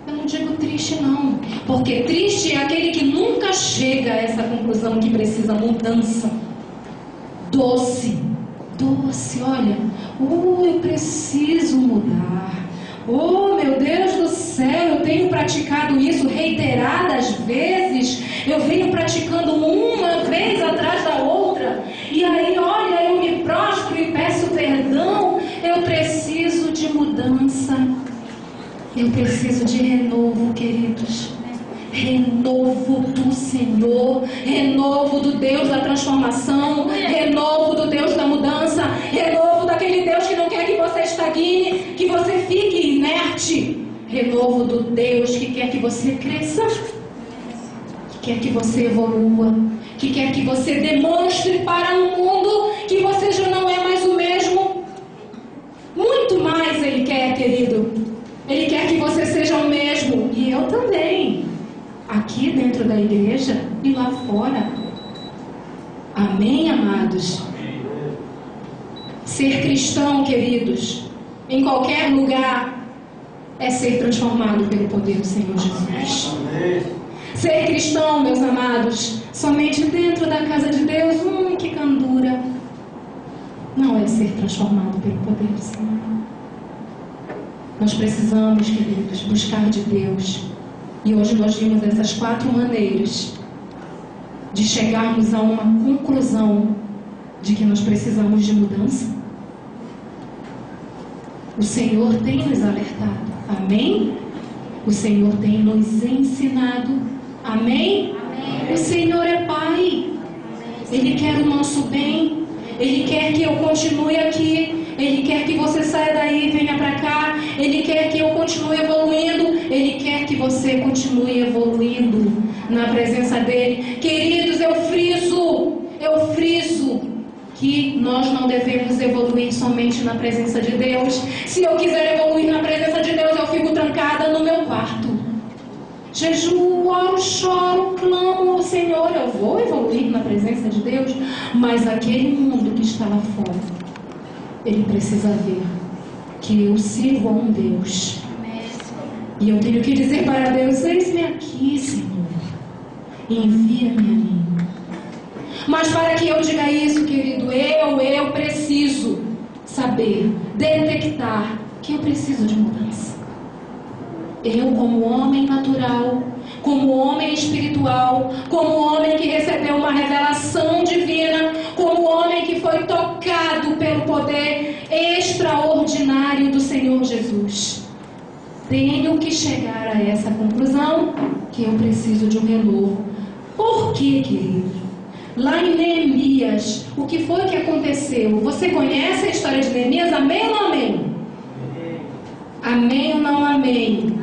Eu não digo triste não, porque triste é aquele que nunca chega a essa conclusão que precisa mudança. Doce, olha, eu preciso mudar. Oh, meu Deus do céu, eu tenho praticado isso reiteradas vezes. Eu venho praticando uma vez atrás da outra. E aí, olha, eu me prostro e peço perdão. Eu preciso de mudança. Eu preciso de renovo, queridos. Renovo do Senhor, renovo do Deus da transformação, renovo do Deus da mudança, renovo daquele Deus que não quer que você estagne, que você fique inerte, renovo do Deus que quer que você cresça, que quer que você evolua, que quer que você demonstre para o mundo que você já não é mais o mesmo. Muito mais Ele quer, querido. Ele quer que você seja o mesmo, e eu também. Aqui dentro da igreja e lá fora. Amém, amados? Ser cristão, queridos, em qualquer lugar, é ser transformado pelo poder do Senhor Jesus. Ser cristão, meus amados, somente dentro da casa de Deus, que candura. Não é ser transformado pelo poder do Senhor. Nós precisamos, queridos, buscar de Deus. E hoje nós vimos essas 4 maneiras de chegarmos a uma conclusão de que nós precisamos de mudança. O Senhor tem nos alertado. Amém? O Senhor tem nos ensinado. Amém? Amém. O Senhor é Pai. Ele quer o nosso bem. Ele quer que eu continue aqui. Ele quer que você saia daí e venha para cá. Ele quer que eu continue evoluindo. Ele quer que você continue evoluindo na presença dEle. Queridos, eu friso que nós não devemos evoluir somente na presença de Deus. Se eu quiser evoluir na presença de Deus, eu fico trancada no meu quarto. Jejuo, oro, choro, clamo ao Senhor. Eu vou evoluir na presença de Deus, mas aquele mundo que está lá fora, ele precisa ver que eu sirvo a um Deus. E eu tenho que dizer para Deus: eis-me aqui, Senhor, envia-me a mim. Mas para que eu diga isso, querido, eu preciso saber, detectar que eu preciso de mudança. Eu, como homem natural, como homem espiritual, como homem que recebeu uma revelação divina, como homem que foi tocado pelo poder extraordinário do Senhor Jesus, tenho que chegar a essa conclusão que eu preciso de um renovo. Por quê, querido? Lá em Neemias, o que foi que aconteceu? Você conhece a história de Neemias? Amém ou não amém? Amém ou não amém?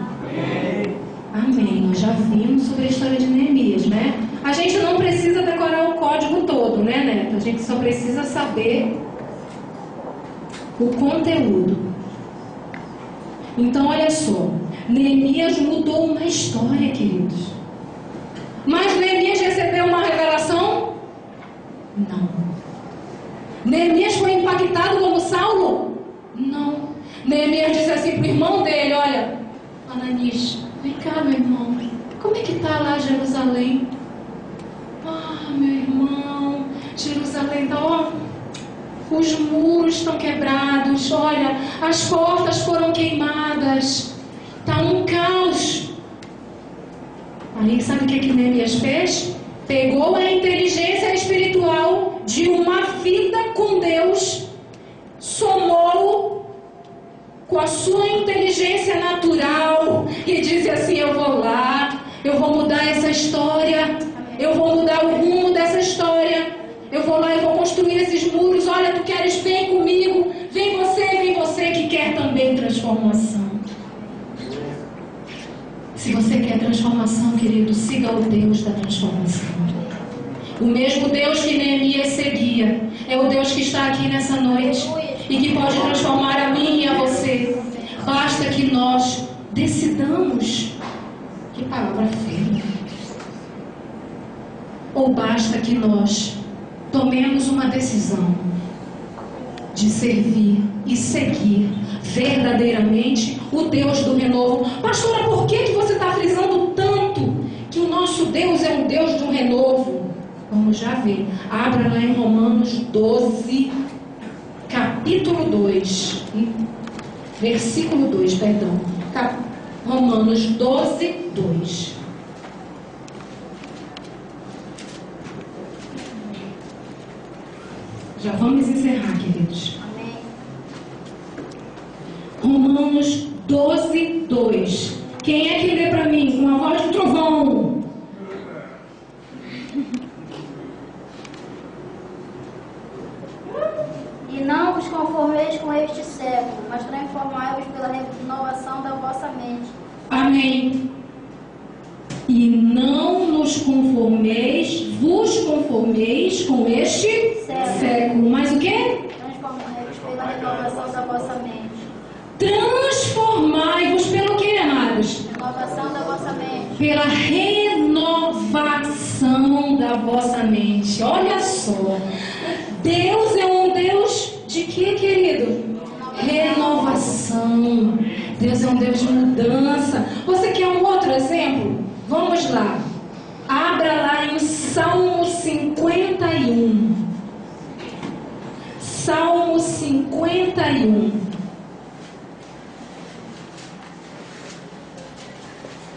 Amém. Nós já vimos sobre a história de Neemias, né? A gente não precisa decorar o código todo, né, Neto? A gente só precisa saber o conteúdo. Então, olha só. Neemias mudou uma história, queridos. Mas Neemias recebeu uma revelação? Não. Neemias foi impactado como Saulo? Não. Neemias disse assim para o irmão dele: olha, Ananias, vem cá, meu irmão, como é que está lá Jerusalém? Ah, meu irmão, Jerusalém está, ó, os muros estão quebrados, olha, as portas foram queimadas, está um caos. Aí sabe o que Neemias fez? Pegou a inteligência espiritual de uma vida com Deus, somou com a sua inteligência natural e disse assim: eu vou lá, eu vou mudar essa história, eu vou mudar o rumo dessa história, eu vou lá e vou construir esses muros. Olha, tu queres, vem comigo. Vem você que quer também transformação. Se você quer transformação, querido, siga o Deus da transformação. O mesmo Deus que Neemias seguia é o Deus que está aqui nessa noite e que pode transformar a mim e a você. Basta que nós decidamos. Que palavra feia. Ou basta que nós tomemos uma decisão de servir e seguir verdadeiramente o Deus do renovo. Pastora, por que você está frisando tanto que o nosso Deus é um Deus de um renovo? Vamos já ver. Abra lá em Romanos 12, capítulo 2, versículo 2, perdão. Romanos 12, 2. Já vamos encerrar, queridos. Amém. Romanos 12, 2. Quem é que lê para mim com a voz de trovão? E não vos conformeis com este século, mas transformai-vos pela renovação da vossa mente. Amém. E não nos conformeis, vos conformeis com este século. Mas o quê? Transformai-vos pela renovação da vossa mente. Transformai-vos pelo quê, amados? Renovação da vossa mente. Pela renovação da vossa mente. Olha só. Deus é um Deus de quê, querido? Renovação. Deus é um Deus de mudança. Você quer um outro exemplo? Vamos lá. Abra lá em Salmo 51. Salmo 51.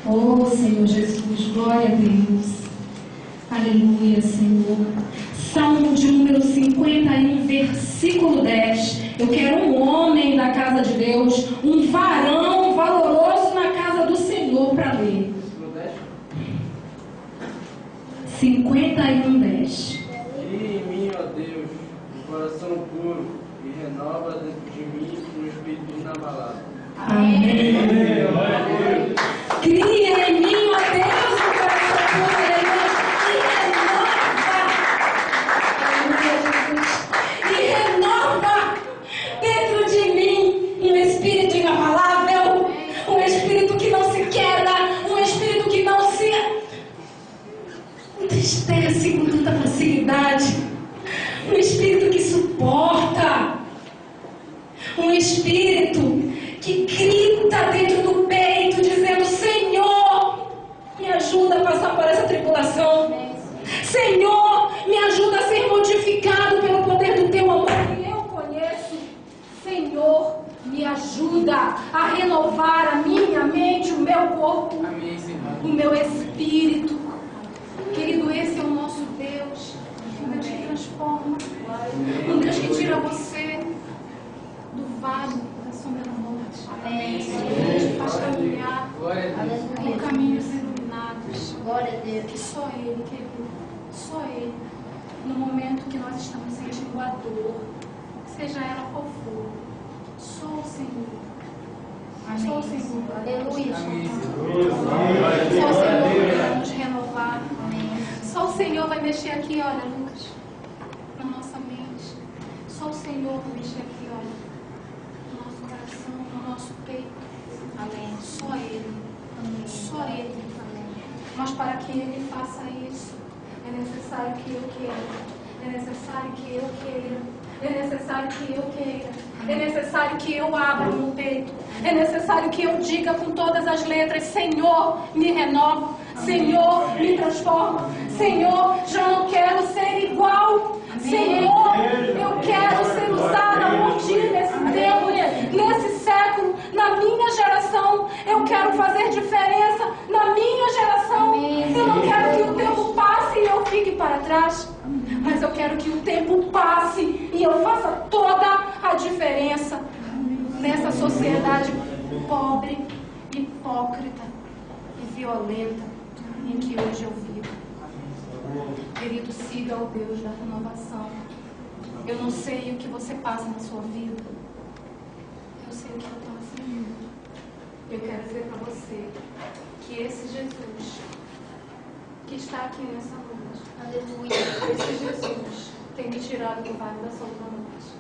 Oh, Senhor Jesus, glória a Deus. Aleluia, Senhor. Salmo de número 51, versículo 10. Eu quero um homem da casa de Deus, um varão valoroso na casa do Senhor para ler. 51, 10. Cria em mim, ó Deus, um coração puro e renova dentro de mim um espírito inabalável. Amém. Cria em mim, ó Deus, um coração puro e renova dentro de mim um espírito inabalável, um espírito que não se queda, um espírito que não se entristece com tanta facilidade, um espírito que suporta, um espírito que grita dentro do peito dizendo: Senhor, me ajuda a passar por essa tribulação. Senhor, me ajuda a ser modificado pelo poder do teu amor que eu conheço. Senhor, me ajuda a renovar a minha mente, o meu corpo, Amém, Senhor. o meu espírito. Querido, esse é o nosso Deus, um Deus que transforma, um Deus que tira você do vale da sombra da morte. Amém. Te faz caminhar Glória a Deus. por caminhos iluminados. Glória a Deus. Que só Ele, querido, só Ele, no momento que nós estamos sentindo a dor, seja ela qual for, só o Senhor. Só o Senhor. Aleluia. Amém, Só o Senhor vai nos renovar. Amém. Só o Senhor vai mexer aqui, olha, Lucas, na nossa mente. Só o Senhor vai mexer aqui, olha, no nosso coração, no nosso peito. Amém. Só Ele. Amém. Só Ele. Amém. Mas para que Ele faça isso, é necessário que eu queira. É necessário que eu queira. É necessário que eu queira. É necessário que eu abra o meu peito. É necessário que eu diga com todas as letras: Senhor, me renova. Senhor, me transforma. Senhor, já não quero ser igual. Senhor, eu quero ser usada por Ti nesse tempo, nesse século, na minha geração. Eu quero fazer diferença na minha geração. Eu não quero que o tempo passe e eu fique para trás. Mas eu quero que o tempo passe e eu faça toda a diferença nessa sociedade pobre, hipócrita e violenta em que hoje eu vivo. Querido, siga o Deus da renovação. Eu não sei o que você passa na sua vida. Eu sei o que eu passo. Eu quero dizer para você que esse Jesus que está aqui nessa noite, aleluia, esse Jesus tem me tirado do vale da sombra da morte.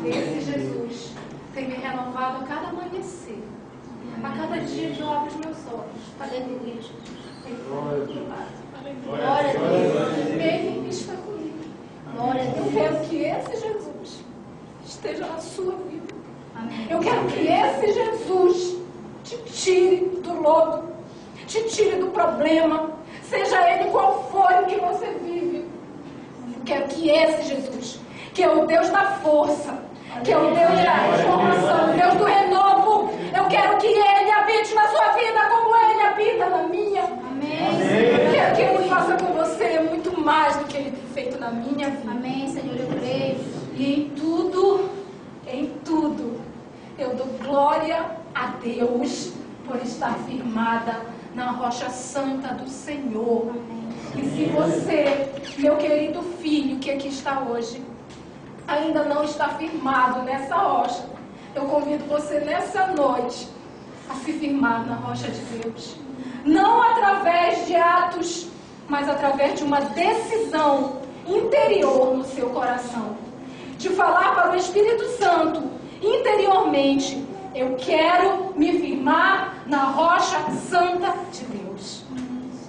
Esse Jesus tem me renovado a cada amanhecer. A cada dia que eu abro os meus olhos. Aleluia, Jesus. Glória a Deus. Ele está comigo. Glória a Deus. Eu quero que esse Jesus esteja na sua vida. Amém. Eu quero que esse Jesus te tire do lodo, te tire do problema, seja ele qual for o que você vive. Eu quero que esse Jesus, que é o Deus da força, que é o Deus da transformação, o Deus do renovo, eu quero que ele habite na sua vida como ele habita na minha. Amém. Eu quero que ele faça com você muito mais do que ele tem feito na minha vida. Amém, Senhor, eu creio. E em tudo, eu dou glória a Deus por estar firmada na rocha santa do Senhor. Amém. E se você, meu querido filho que aqui está hoje, ainda não está firmado nessa rocha, eu convido você nessa noite a se firmar na rocha de Deus. Não através de atos, mas através de uma decisão interior no seu coração. De falar para o Espírito Santo, interiormente, eu quero me firmar na rocha santa de Deus.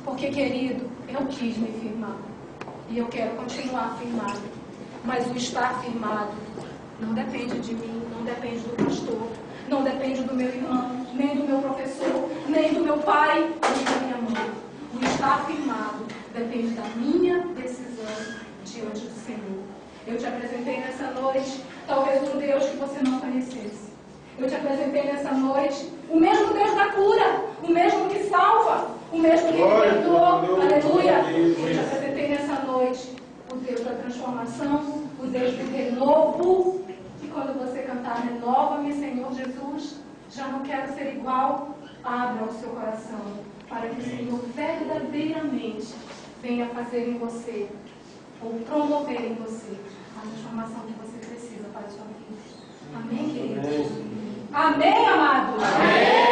Porque, querido, eu quis me firmar. E eu quero continuar firmado. Mas o estar firmado não depende de mim, não depende do pastor, não depende do meu irmão, nem do meu professor, nem do meu pai, nem da minha mãe. O estar firmado depende da minha decisão diante do Senhor. Eu te apresentei nessa noite, talvez um Deus que você não conhecesse. Eu te apresentei nessa noite o mesmo Deus da cura, o mesmo que salva, o mesmo que libertou. Aleluia. Eu te apresentei nessa noite o Deus da transformação, o Deus do renovo. E quando você cantar renova-me, Senhor Jesus, já não quero ser igual, abra o seu coração para que o Senhor verdadeiramente venha fazer em você, ou promover em você, a transformação que você precisa para a sua vida. Amém, queridos? Amém, amados? Amém.